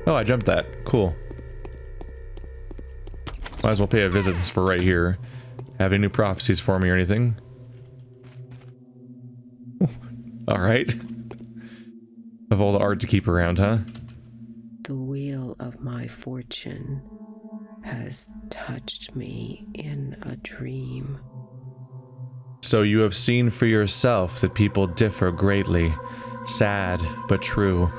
Oh, I jumped that. Cool. Might as well pay a visit since we're right here. Have any new prophecies for me or anything? Alright. Of all the art to keep around, huh? The wheel of my fortune has touched me in a dream. So you have seen for yourself that people differ greatly. Sad, but true.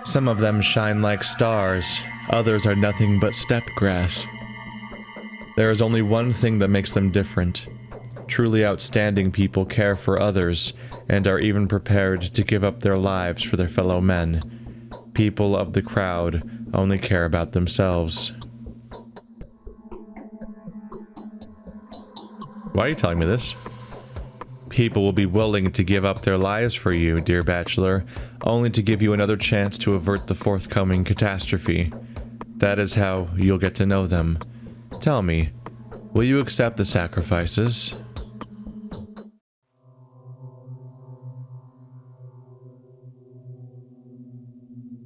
Some of them shine like stars, others are nothing but steppe grass. There is only one thing that makes them different. Truly outstanding people care for others, and are even prepared to give up their lives for their fellow men. People of the crowd only care about themselves. Why are you telling me this? People will be willing to give up their lives for you, dear Bachelor, only to give you another chance to avert the forthcoming catastrophe. That is how you'll get to know them. Tell me, will you accept the sacrifices?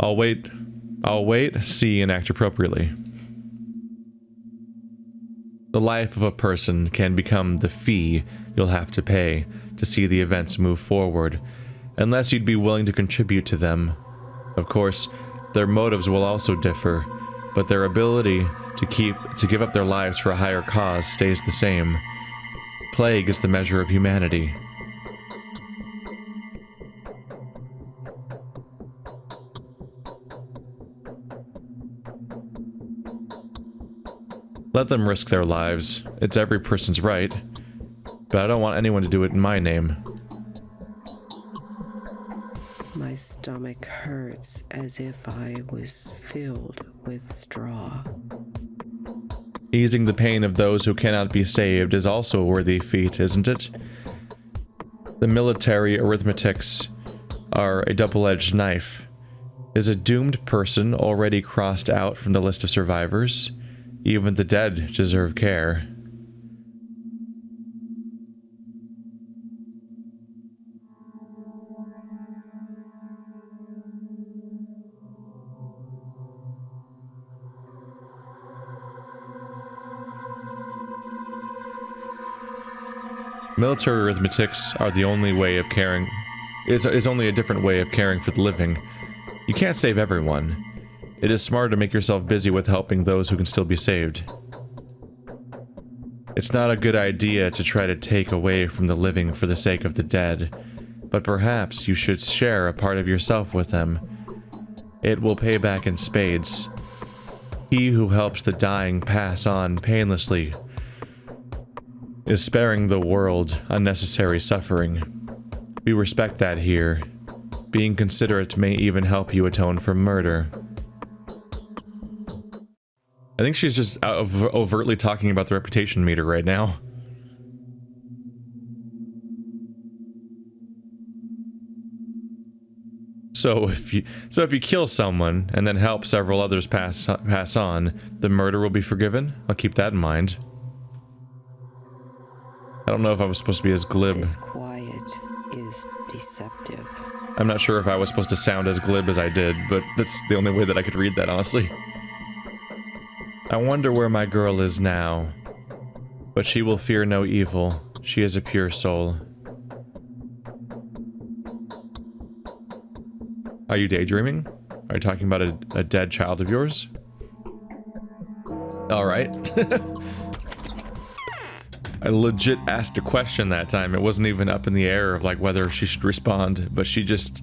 I'll wait, see, and act appropriately. The life of a person can become the fee you'll have to pay to see the events move forward, unless you'd be willing to contribute to them. Of course, their motives will also differ, but their ability to give up their lives for a higher cause stays the same. Plague is the measure of humanity. Let them risk their lives. It's every person's right. But I don't want anyone to do it in my name. My stomach hurts as if I was filled with straw. Easing the pain of those who cannot be saved is also a worthy feat, isn't it? The military arithmetics are a double-edged knife. Is a doomed person already crossed out from the list of survivors? Even the dead deserve care. Military arithmetics are the only way of caring. Is only a different way of caring for the living. You can't save everyone. It is smarter to make yourself busy with helping those who can still be saved. It's not a good idea to try to take away from the living for the sake of the dead, but perhaps you should share a part of yourself with them. It will pay back in spades. He who helps the dying pass on painlessly is sparing the world unnecessary suffering. We respect that here. Being considerate may even help you atone for murder. I think she's just overtly talking about the reputation meter right now. So if you kill someone and then help several others pass on, the murder will be forgiven? I'll keep that in mind. I don't know if I was supposed to be as glib. This quiet is deceptive. I'm not sure if I was supposed to sound as glib as I did, but that's the only way that I could read that, honestly. I wonder where my girl is now. But she will fear no evil. She is a pure soul. Are you daydreaming? Are you talking about a dead child of yours? Alright. I legit asked a question that time. It wasn't even up in the air of like whether she should respond, but she just...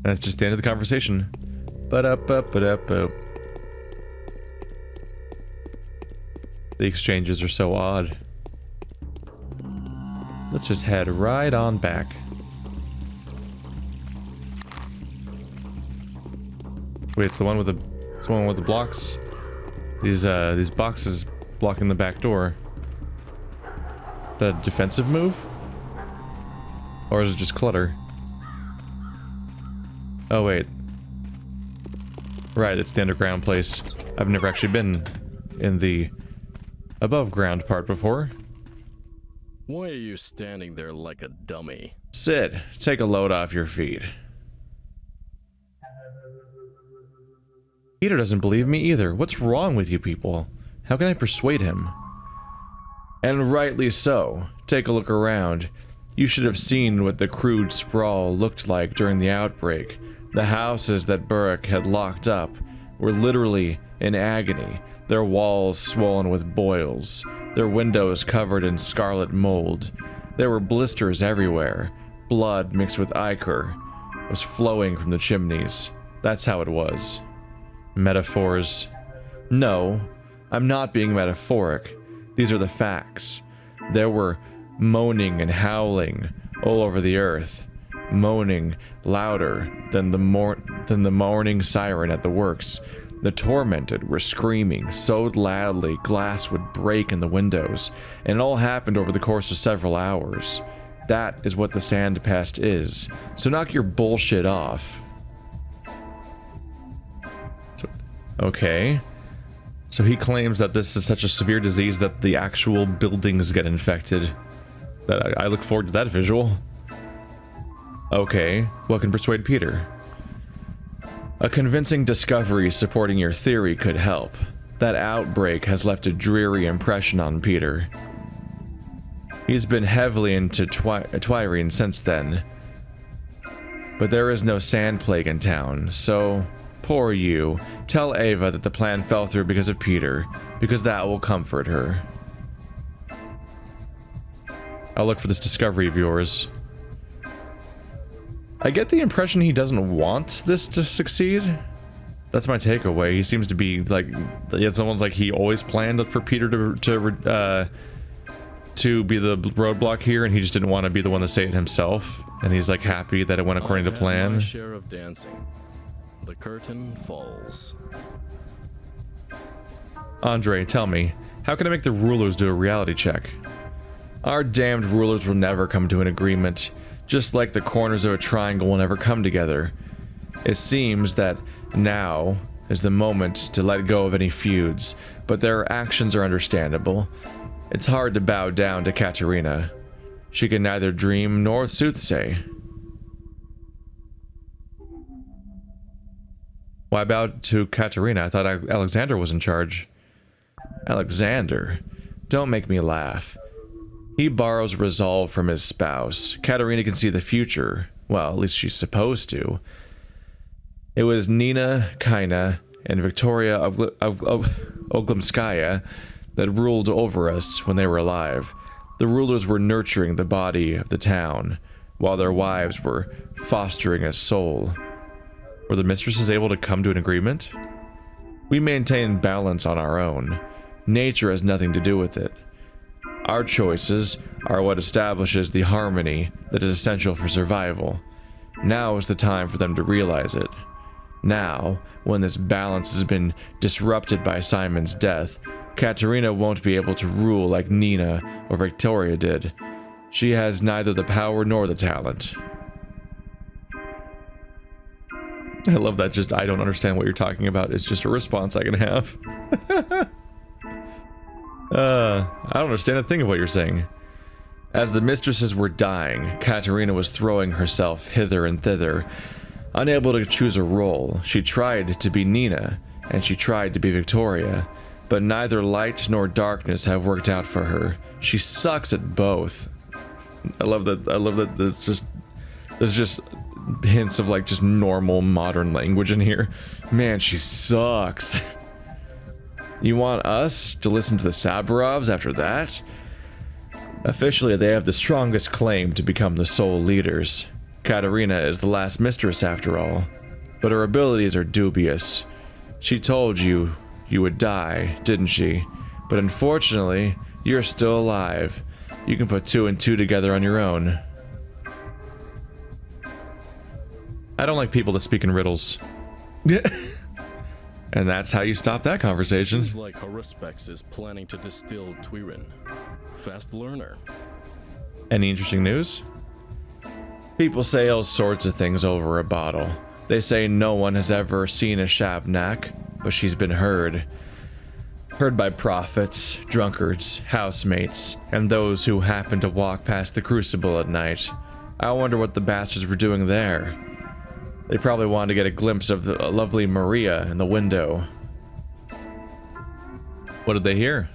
That's just the end of the conversation. Ba-da-ba-ba-da-ba. The exchanges are so odd. Let's just head right on back. Wait, it's the one with the blocks. These boxes blocking the back door. The defensive move? Or is it just clutter? Oh wait. Right, it's the underground place. I've never actually been in the above ground part before. Why are you standing there like a dummy? Sit. Take a load off your feet. Peter doesn't believe me either. What's wrong with you people? How can I persuade him? And rightly so. Take a look around. You should have seen what the crude sprawl looked like during the outbreak. The houses that Burke had locked up were literally in agony, their walls swollen with boils, their windows covered in scarlet mold. There were blisters everywhere. Blood mixed with ichor was flowing from the chimneys. That's how it was. Metaphors. No, I'm not being metaphoric. These are the facts. There were moaning and howling all over the earth, moaning louder than the mourning siren at the works. The tormented were screaming so loudly glass would break in the windows, and it all happened over the course of several hours. That is what the sand pest is, so knock your bullshit off. Okay. So he claims that this is such a severe disease that the actual buildings get infected. I look forward to that visual. Okay, what can persuade Peter? A convincing discovery supporting your theory could help. That outbreak has left a dreary impression on Peter. He's been heavily into Twirene since then. But there is no sand plague in town, so poor you. Tell Ava that the plan fell through because of Peter, because that will comfort her. I'll look for this discovery of yours. I get the impression he doesn't want this to succeed. That's my takeaway. He seems to be like, it's almost like he always planned for Peter to be the roadblock here, and he just didn't want to be the one to say it himself. And he's like happy that it went according to plan. My share of dancing. The curtain falls. Andre, tell me, how can I make the rulers do a reality check? Our damned rulers will never come to an agreement, just like the corners of a triangle will never come together. It seems that now is the moment to let go of any feuds, but their actions are understandable. It's hard to bow down to Katerina. She can neither dream nor soothsay. Why bow to Katerina? I thought Alexander was in charge. Alexander? Don't make me laugh. He borrows resolve from his spouse. Katerina can see the future. Well, at least she's supposed to. It was Nina Kaina and Victoria Oglemskaya that ruled over us when they were alive. The rulers were nurturing the body of the town, while their wives were fostering a soul. Were the mistresses able to come to an agreement? We maintain balance on our own. Nature has nothing to do with it. Our choices are what establishes the harmony that is essential for survival. Now is the time for them to realize it. Now, when this balance has been disrupted by Simon's death, Katerina won't be able to rule like Nina or Victoria did. She has neither the power nor the talent. I love that just, I don't understand what you're talking about. It's just a response I can have. I don't understand a thing of what you're saying. As the mistresses were dying, Katerina was throwing herself hither and thither. Unable to choose a role, she tried to be Nina, and she tried to be Victoria, but neither light nor darkness have worked out for her. She sucks at both. I love that there's just hints of like just normal modern language in here. Man, she sucks. You want us to listen to the Saburovs after that? Officially, they have the strongest claim to become the sole leaders. Katerina is the last mistress after all, but her abilities are dubious. She told you you would die, didn't she? But unfortunately, you're still alive. You can put 2 and 2 together on your own. I don't like people that speak in riddles. And that's how you stop that conversation. Seems like Haruspex is planning to distill Twirene. Fast learner. Any interesting news? People say all sorts of things over a bottle. They say no one has ever seen a Shabnak, but she's been heard. Heard by prophets, drunkards, housemates, and those who happen to walk past the crucible at night. I wonder what the bastards were doing there. They probably wanted to get a glimpse of the lovely Maria in the window. What did they hear?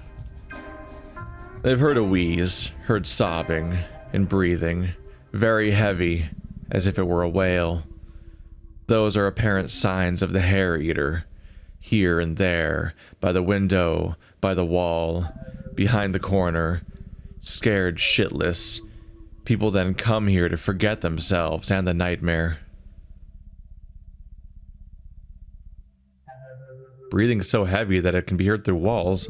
They've heard a wheeze, heard sobbing and breathing, very heavy, as if it were a whale. Those are apparent signs of the hair eater, here and there, by the window, by the wall, behind the corner, scared shitless. People then come here to forget themselves and the nightmare. Breathing so heavy that it can be heard through walls.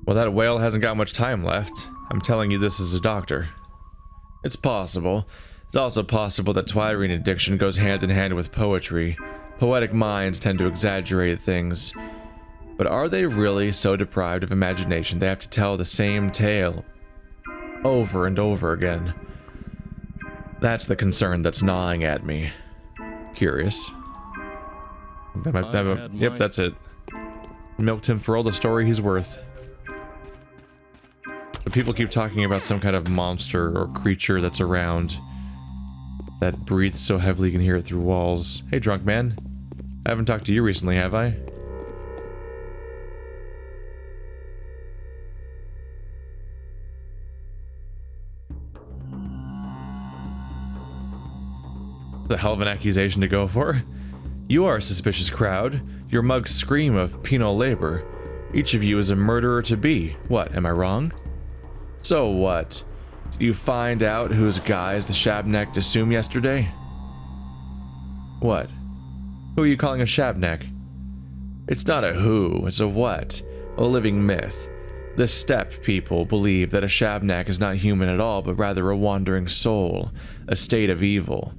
Well, that whale hasn't got much time left. I'm telling you this as a doctor. It's possible. It's also possible that Twirene addiction goes hand in hand with poetry. Poetic minds tend to exaggerate things. But are they really so deprived of imagination they have to tell the same tale over and over again? That's the concern that's gnawing at me. Curious. Yep, that's it. Milked him for all the story he's worth. But people keep talking about some kind of monster or creature that's around that breathes so heavily you can hear it through walls. Hey, drunk man. I haven't talked to you recently, have I? The hell of an accusation to go for. You are a suspicious crowd. Your mugs scream of penal labor. Each of you is a murderer to be. What, am I wrong? So what? Did you find out whose guise the Shabneck assumed yesterday? What? Who are you calling a Shabneck? It's not a who, it's a what. A living myth. The steppe people believe that a Shabneck is not human at all, but rather a wandering soul, a state of evil.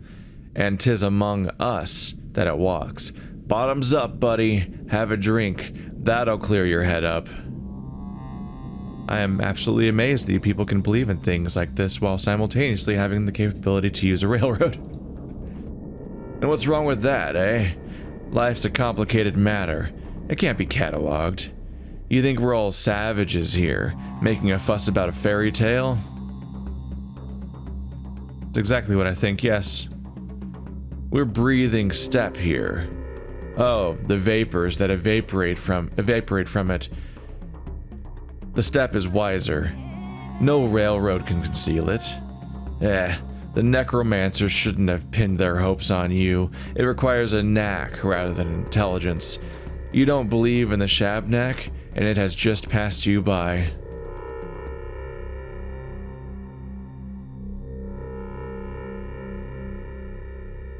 And 'tis among us that it walks. Bottoms up, buddy. Have a drink. That'll clear your head up. I am absolutely amazed that you people can believe in things like this while simultaneously having the capability to use a railroad. And what's wrong with that, eh? Life's a complicated matter. It can't be cataloged. You think we're all savages here, making a fuss about a fairy tale? That's exactly what I think, yes. We're breathing steppe here. Oh, the vapors that evaporate from it. The steppe is wiser. No railroad can conceal it. The necromancers shouldn't have pinned their hopes on you. It requires a knack rather than intelligence. You don't believe in the Shabneck, and it has just passed you by.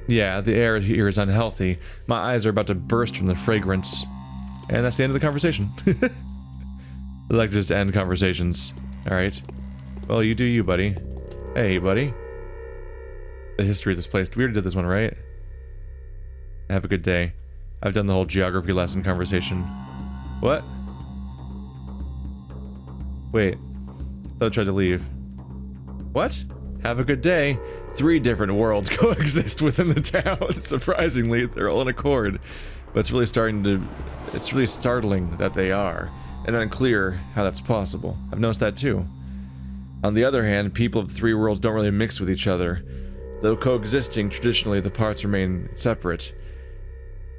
Yeah, the air here is unhealthy. My eyes are about to burst from the fragrance. And that's the end of the conversation. I like to just end conversations. Alright. Well, you do you, buddy. Hey, buddy. The history of this place. We already did this one, right? Have a good day. I've done the whole geography lesson conversation. What? Wait. I thought I tried to leave. What? Have a good day. 3 different worlds coexist within the town. Surprisingly, they're all in accord. But it's really startling that they are. And unclear how that's possible. I've noticed that too. On the other hand, people of the 3 worlds don't really mix with each other. Though coexisting, traditionally the parts remain separate.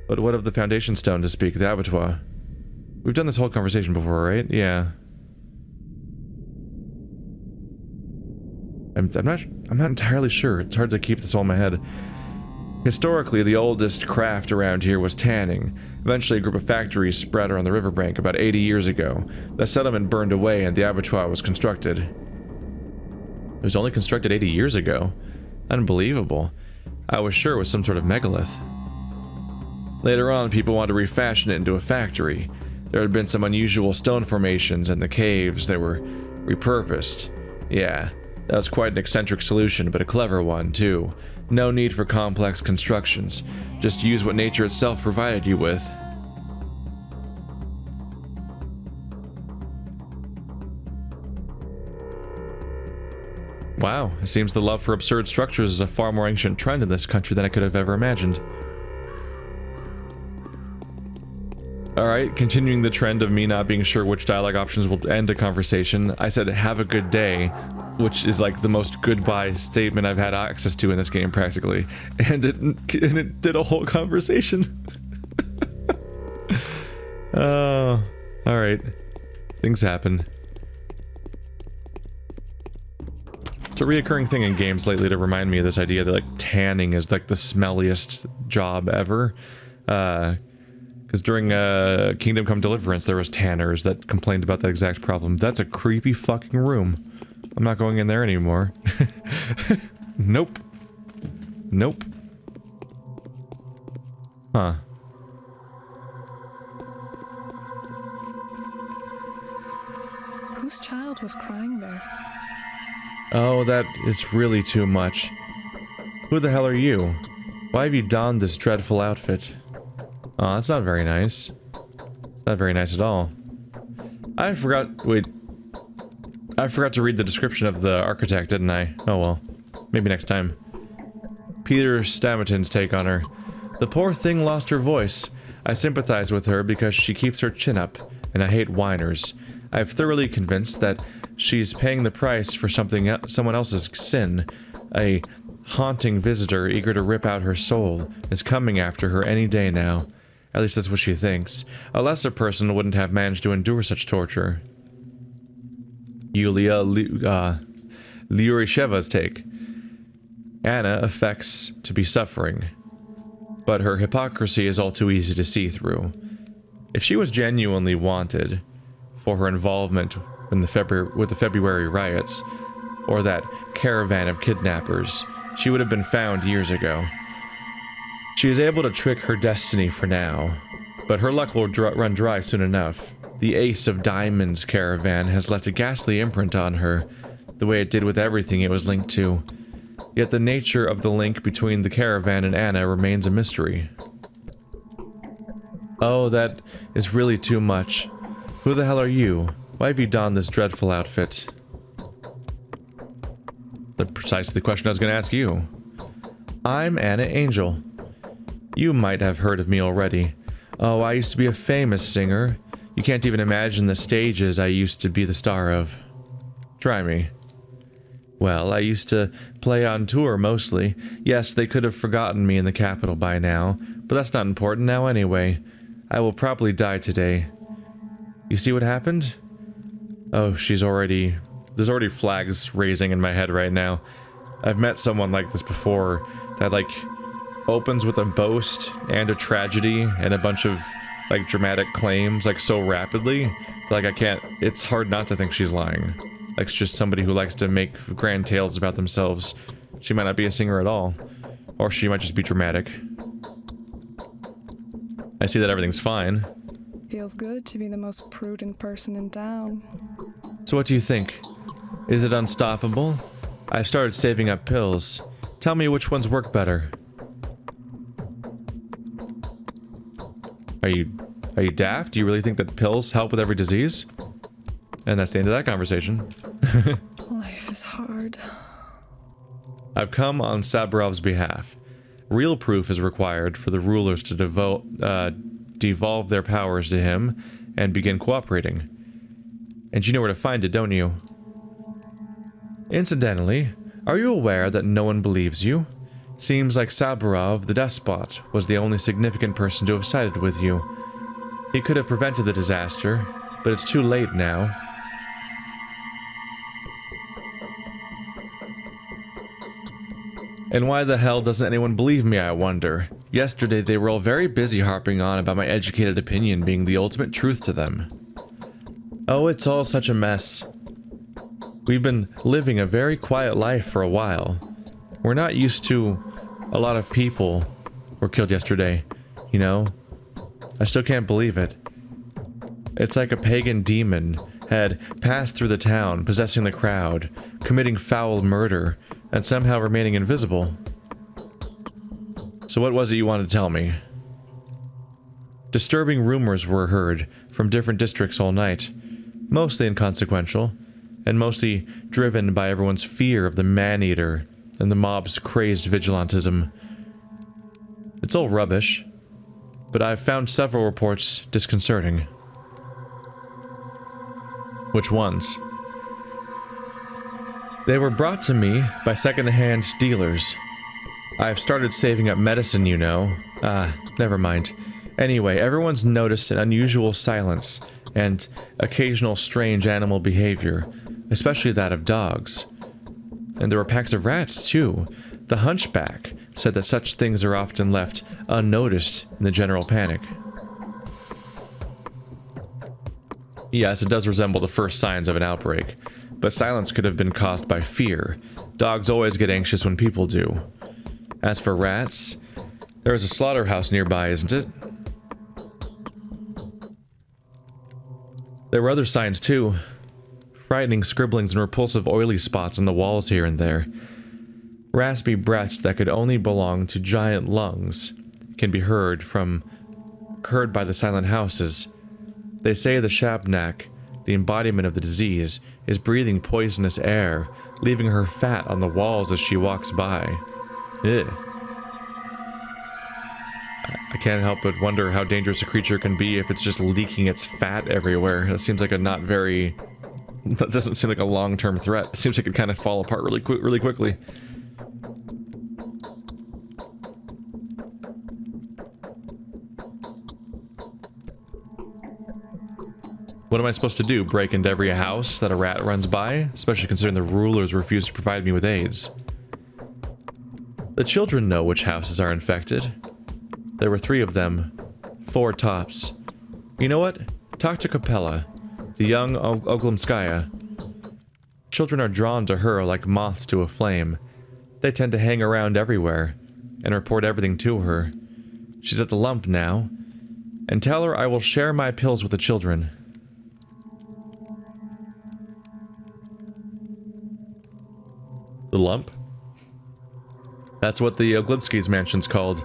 But what of the foundation stone to speak, the abattoir? We've done this whole conversation before, right? Yeah. I'm not entirely sure. It's hard to keep this all in my head. Historically, the oldest craft around here was tanning. Eventually, a group of factories spread around the riverbank about 80 years ago. The settlement burned away and the abattoir was constructed. It was only constructed 80 years ago? Unbelievable. I was sure it was some sort of megalith. Later on, people wanted to refashion it into a factory. There had been some unusual stone formations in the caves that were repurposed. Yeah, that was quite an eccentric solution, but a clever one, too. No need for complex constructions. Just use what nature itself provided you with. Wow, it seems the love for absurd structures is a far more ancient trend in this country than I could have ever imagined. Alright, continuing the trend of me not being sure which dialogue options will end a conversation, I said, have a good day, which is like the most goodbye statement I've had access to in this game, practically. And it did a whole conversation. Oh, alright. Things happen. It's a reoccurring thing in games lately to remind me of this idea that, like, tanning is, like, the smelliest job ever. Because during Kingdom Come Deliverance, there was tanners that complained about that exact problem. That's a creepy fucking room. I'm not going in there anymore. Nope. Nope. Huh. Whose child was crying there? Oh, that is really too much. Who the hell are you? Why have you donned this dreadful outfit? Oh, that's not very nice. It's not very nice at all. I forgot to read the description of the architect, didn't I? Oh well. Maybe next time. Peter Stamatin's take on her. The poor thing lost her voice. I sympathize with her because she keeps her chin up, and I hate whiners. I've thoroughly convinced that she's paying the price for someone else's sin. A haunting visitor eager to rip out her soul is coming after her any day now. At least that's what she thinks. A lesser person wouldn't have managed to endure such torture. Yulia Lyurisheva's take. Anna affects to be suffering, but her hypocrisy is all too easy to see through. If she was genuinely wanted for her involvement in with the February riots, or that caravan of kidnappers, she would have been found years ago. She is able to trick her destiny for now, but her luck will run dry soon enough. The Ace of Diamonds caravan has left a ghastly imprint on her, the way it did with everything it was linked to. Yet the nature of the link between the caravan and Anna remains a mystery. Oh, that is really too much. Who the hell are you? Why have you donned this dreadful outfit? That's precisely the question I was going to ask you. I'm Anna Angel. You might have heard of me already. Oh, I used to be a famous singer. You can't even imagine the stages I used to be the star of. Try me. Well, I used to play on tour mostly. Yes, they could have forgotten me in the capital by now, but that's not important now anyway. I will probably die today. You see what happened? Oh, there's already flags raising in my head right now. I've met someone like this before that, like, opens with a boast and a tragedy and a bunch of, like, dramatic claims, like, so rapidly that, like, it's hard not to think she's lying. Like, it's just somebody who likes to make grand tales about themselves. She might not be a singer at all. Or she might just be dramatic. I see that everything's fine. Feels good to be the most prudent person in town. So what do you think? Is it unstoppable? I've started saving up pills. Tell me which ones work better. Are you daft? Do you really think that pills help with every disease? And that's the end of that conversation. Life is hard. I've come on Saburov's behalf. Real proof is required for the rulers to devolve their powers to him and begin cooperating. And you know where to find it, don't you? Incidentally, are you aware that no one believes you? Seems like Saburov, the despot, was the only significant person to have sided with you. He could have prevented the disaster, but it's too late now. And why the hell doesn't anyone believe me, I wonder? Yesterday they were all very busy harping on about my educated opinion being the ultimate truth to them. Oh, it's all such a mess. We've been living a very quiet life for a while. We're not used to a lot of people were killed yesterday, you know? I still can't believe it. It's like a pagan demon had passed through the town, possessing the crowd, committing foul murder, and somehow remaining invisible. So what was it you wanted to tell me? Disturbing rumors were heard from different districts all night, mostly inconsequential, and mostly driven by everyone's fear of the man-eater and the mob's crazed vigilantism. It's all rubbish. but I've found several reports disconcerting. Which ones? They were brought to me by second-hand dealers. I've started saving up medicine, you know. Never mind. Anyway, everyone's noticed an unusual silence and occasional strange animal behavior, especially that of dogs. And there were packs of rats, too. The hunchback said that such things are often left unnoticed in the general panic. Yes, it does resemble the first signs of an outbreak, but silence could have been caused by fear. Dogs always get anxious when people do. As for rats, there is a slaughterhouse nearby, isn't it? There were other signs too. Frightening scribblings and repulsive oily spots on the walls here and there. Raspy breaths that could only belong to giant lungs can be heard by the silent houses. They say the Shabnak, the embodiment of the disease, is breathing poisonous air, leaving her fat on the walls as she walks by. Ugh. I can't help but wonder how dangerous a creature can be if it's just leaking its fat everywhere. That seems like a not very... That doesn't seem like a long-term threat. It seems like it kind of fall apart really quickly. What am I supposed to do? Break into every house that a rat runs by? Especially considering the rulers refuse to provide me with aids. The children know which houses are infected. There were 3 of them. 4 tops. You know what? Talk to Capella, the young Oglimskaya. Children are drawn to her like moths to a flame. They tend to hang around everywhere and report everything to her. She's at the lump now. And tell her I will share my pills with the children. The lump? That's what the Oglibski's mansion's called.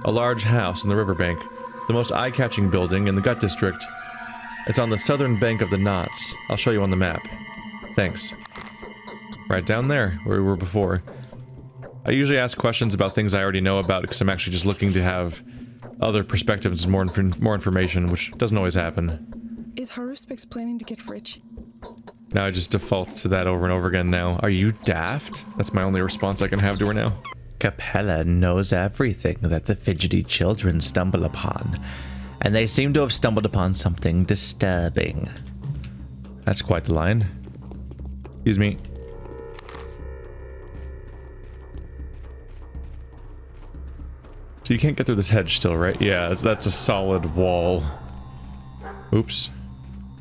A large house on the riverbank. The most eye-catching building in the Gut District. It's on the southern bank of the Knots. I'll show you on the map. Thanks. Right down there, where we were before. I usually ask questions about things I already know about because I'm actually just looking to have other perspectives and more information, which doesn't always happen. Is Haruspix planning to get rich? Now I just default to that over and over again now. Are you daft? That's my only response I can have to her now. Capella knows everything that the fidgety children stumble upon, and they seem to have stumbled upon something disturbing. That's quite the line. Excuse me. So you can't get through this hedge still, right? Yeah, that's a solid wall. Oops.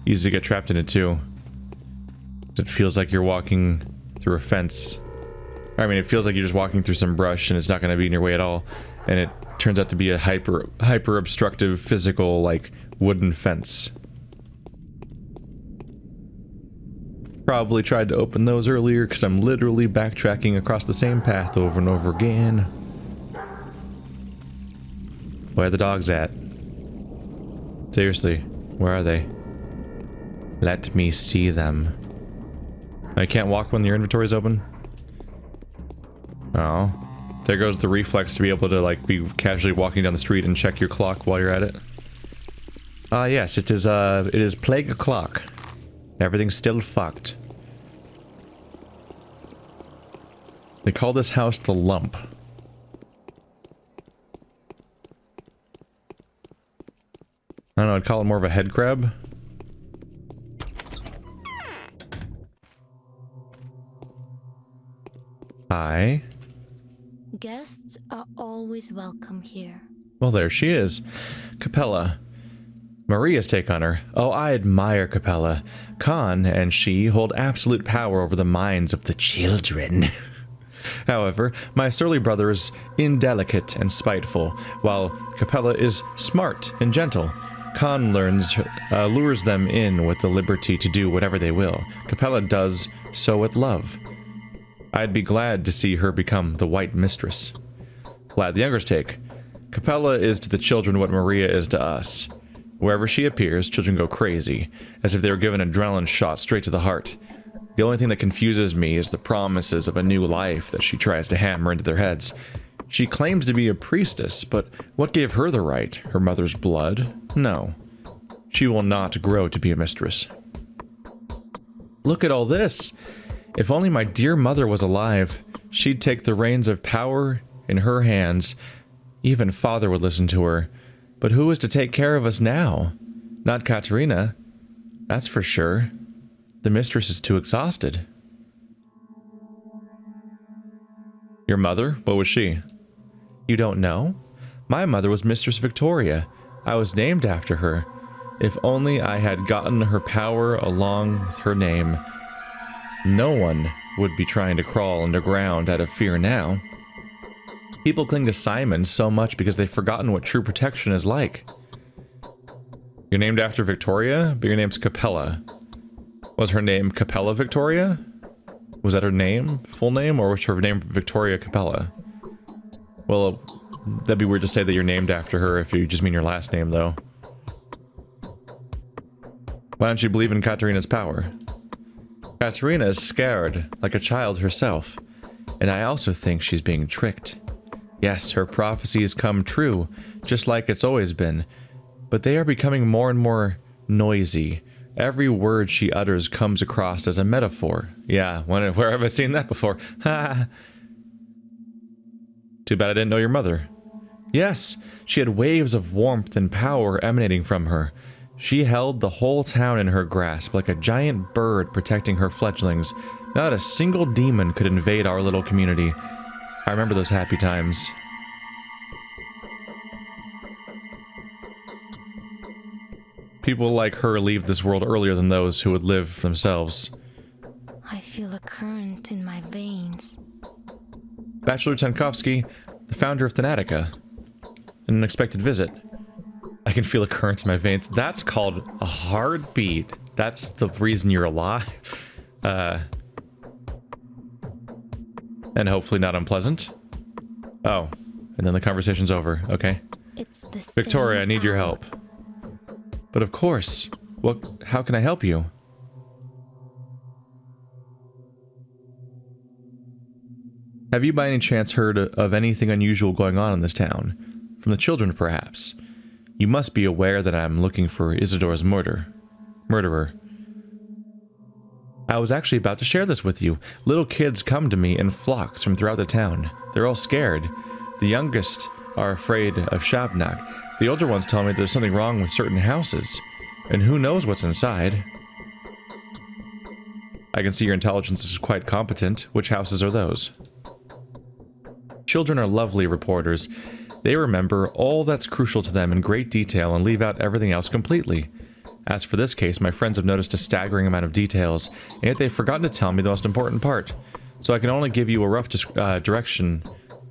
Easy to get trapped in it too. It feels like you're walking through a fence. I mean, it feels like you're just walking through some brush and it's not going to be in your way at all. And it turns out to be a hyper obstructive physical, like, wooden fence. Probably tried to open those earlier because I'm literally backtracking across the same path over and over again. Where are the dogs at? Seriously, where are they? Let me see them. I can't walk when your inventory's open? Oh. There goes the reflex to be able to, like, be casually walking down the street and check your clock while you're at it. Ah, yes, it is plague o'clock. Everything's still fucked. They call this house the Lump. I don't know, I'd call it more of a head crab. Hi. Guests are always welcome here. Well, there she is. Capella. Maria's take on her. Oh, I admire Capella. Khan and she hold absolute power over the minds of the children. However, my surly brother is indelicate and spiteful, while Capella is smart and gentle. Khan lures them in with the liberty to do whatever they will. Capella does so with love. I'd be glad to see her become the White Mistress. Glad the younger's take. Capella is to the children what Maria is to us. Wherever she appears, children go crazy, as if they were given an adrenaline shot straight to the heart. The only thing that confuses me is the promises of a new life that she tries to hammer into their heads. She claims to be a priestess, but what gave her the right? Her mother's blood? No. She will not grow to be a mistress. Look at all this! If only my dear mother was alive, she'd take the reins of power in her hands. Even father would listen to her. But who is to take care of us now? Not Katerina. That's for sure. The mistress is too exhausted. Your mother? What was she? You don't know? My mother was Mistress Victoria. I was named after her. If only I had gotten her power along with her name. No one would be trying to crawl underground out of fear now. People cling to Simon so much because they've forgotten what true protection is like. You're named after Victoria, but your name's Capella. Was her name Capella Victoria? Was that her name? Full name? Or was her name Victoria Capella? Well, that'd be weird to say that you're named after her if you just mean your last name, though. Why don't you believe in Katerina's power? Katerina is scared, like a child herself. And I also think she's being tricked. Yes, her prophecies come true, just like it's always been. But they are becoming more and more noisy. Every word she utters comes across as a metaphor. Yeah, where have I seen that before? Ha! Too bad I didn't know your mother. Yes, she had waves of warmth and power emanating from her. She held the whole town in her grasp, like a giant bird protecting her fledglings. Not a single demon could invade our little community. I remember those happy times. People like her leave this world earlier than those who would live themselves. I feel a current in my veins. Bachelor Tankovsky, the founder of Thanatica. An unexpected visit. I can feel a current in my veins. That's called a heartbeat. That's the reason you're alive. And hopefully not unpleasant. Oh, and then the conversation's over. Okay. It's the Victoria, I same need your hour. help. But of course. How can I help you? Have you by any chance heard of anything unusual going on in this town? From the children, perhaps? You must be aware that I'm looking for Isidore's murderer. I was actually about to share this with you. Little kids come to me in flocks from throughout the town. They're all scared. The youngest are afraid of Shabnak. The older ones tell me there's something wrong with certain houses. And who knows what's inside? I can see your intelligence is quite competent. Which houses are those? Children are lovely reporters. They remember all that's crucial to them in great detail and leave out everything else completely. As for this case, my friends have noticed a staggering amount of details, and yet they've forgotten to tell me the most important part. So I can only give you a rough direction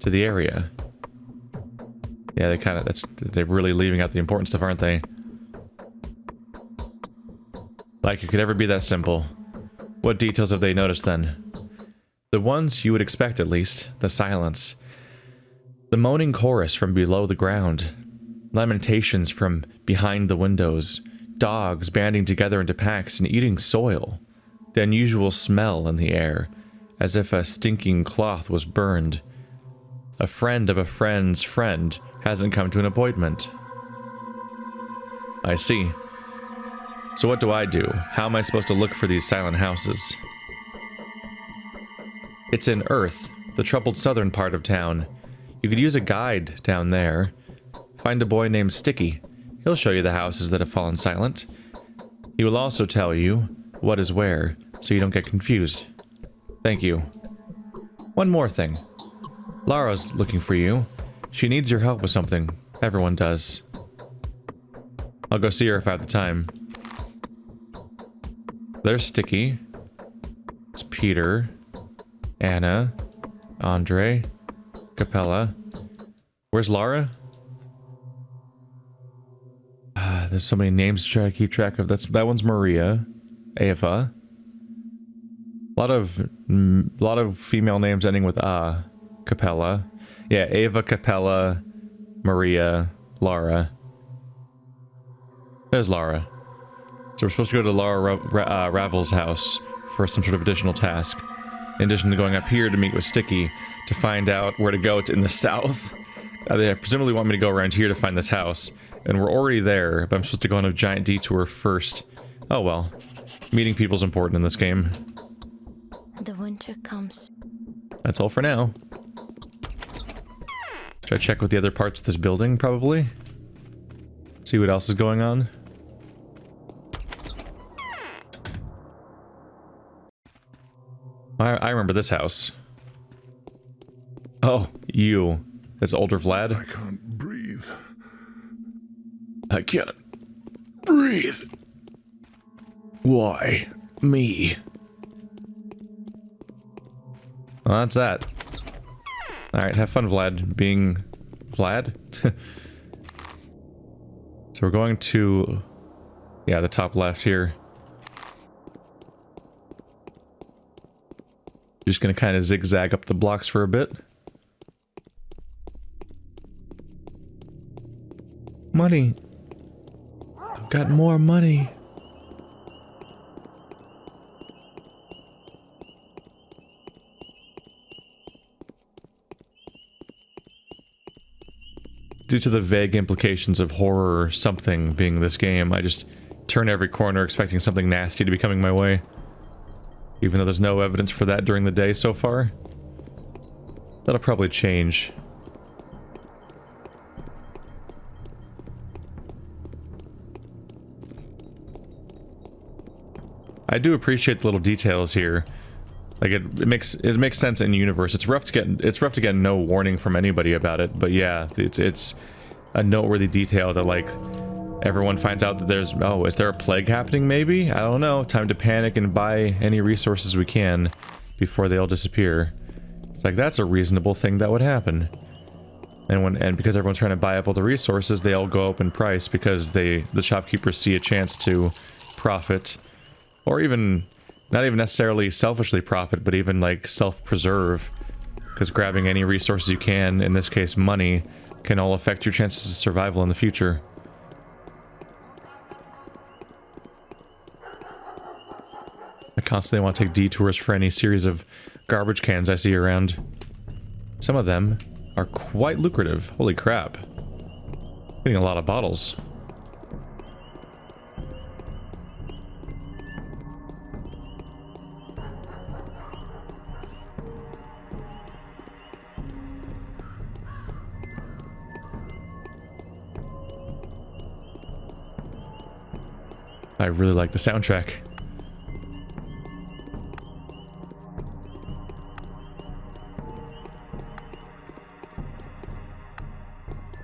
to the area. Yeah, they're really leaving out the important stuff, aren't they? Like it could ever be that simple. What details have they noticed then? The ones you would expect, at least. The silence. The moaning chorus from below the ground. Lamentations from behind the windows. Dogs banding together into packs and eating soil. The unusual smell in the air, as if a stinking cloth was burned. A friend of a friend's friend hasn't come to an appointment. I see. So what do I do? How am I supposed to look for these silent houses? It's in Earth, the troubled southern part of town. You could use a guide down there. Find a boy named Sticky. He'll show you the houses that have fallen silent. He will also tell you what is where, so you don't get confused. Thank you. One more thing. Lara's looking for you. She needs your help with something. Everyone does. I'll go see her if I have the time. There's Sticky. It's Peter. Anna. Andre. Capella. Where's Lara? There's so many names to try to keep track of. That one's Maria. Ava. A lot of female names ending with Capella. Yeah, Ava, Capella, Maria, Lara. There's Lara. So we're supposed to go to Lara Ravel's house for some sort of additional task. In addition to going up here to meet with Sticky to find out where to go in the south. They presumably want me to go around here to find this house. And we're already there, but I'm supposed to go on a giant detour first. Oh well. Meeting people's important in this game. The winter comes. That's all for now. Should I check with the other parts of this building, probably? See what else is going on? I remember this house. Oh, you. That's older Vlad. I can't breathe. I can't breathe. Why me? Well, that's that. Alright, have fun, Vlad. Being Vlad? So we're going to... yeah, the top left here. Just gonna kind of zigzag up the blocks for a bit. Money. I've got more money. Due to the vague implications of horror or something being this game, I just turn every corner expecting something nasty to be coming my way. Even though there's no evidence for that during the day so far. That'll probably change. I do appreciate the little details here. Like it makes sense in universe. It's rough to get no warning from anybody about it, but yeah, it's a noteworthy detail that like everyone finds out that there's, oh, is there a plague happening maybe? I don't know. Time to panic and buy any resources we can before they all disappear. It's like that's a reasonable thing that would happen. And because everyone's trying to buy up all the resources, they all go up in price because the shopkeepers see a chance to profit, or even not even necessarily selfishly profit, but even like self-preserve, because grabbing any resources you can, in this case money, can all affect your chances of survival in the future. I constantly want to take detours for any series of garbage cans I see around. Some of them are quite lucrative. Holy crap. Getting a lot of bottles. I really like the soundtrack.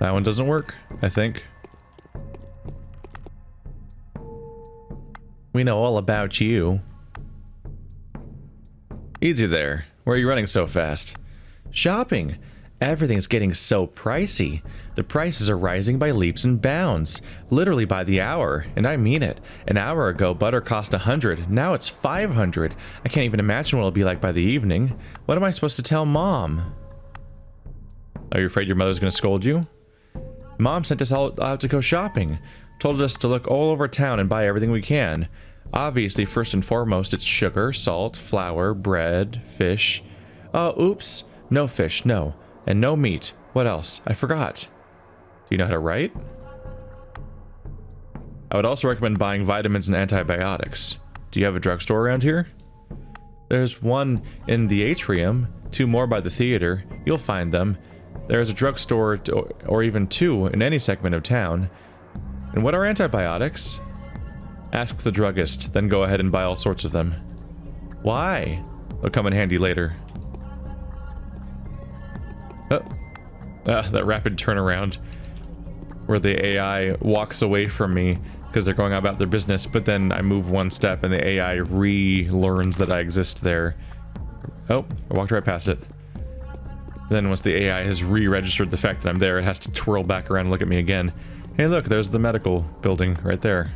That one doesn't work, I think. We know all about you. Easy there. Where are you running so fast? Shopping. Everything's getting so pricey. The prices are rising by leaps and bounds. Literally by the hour. And I mean it. An hour ago, butter cost 100. Now it's 500. I can't even imagine what it'll be like by the evening. What am I supposed to tell Mom? Are you afraid your mother's gonna scold you? Mom sent us all out to go shopping. Told us to look all over town and buy everything we can. Obviously, first and foremost, it's sugar, salt, flour, bread, fish. Oh, oops. No fish, no. And no meat. What else? I forgot. Do you know how to write? I would also recommend buying vitamins and antibiotics. Do you have a drugstore around here? There's one in the atrium, 2 more by the theater. You'll find them. There's a drugstore, or even 2, in any segment of town. And what are antibiotics? Ask the druggist, then go ahead and buy all sorts of them. Why? They'll come in handy later. Oh. That rapid turnaround. Where the AI walks away from me because they're going about their business, but then I move 1 step and the AI relearns that I exist there. Oh, I walked right past it. Then once the AI has re-registered the fact that I'm there, it has to twirl back around and look at me again. Hey look, there's the medical building right there.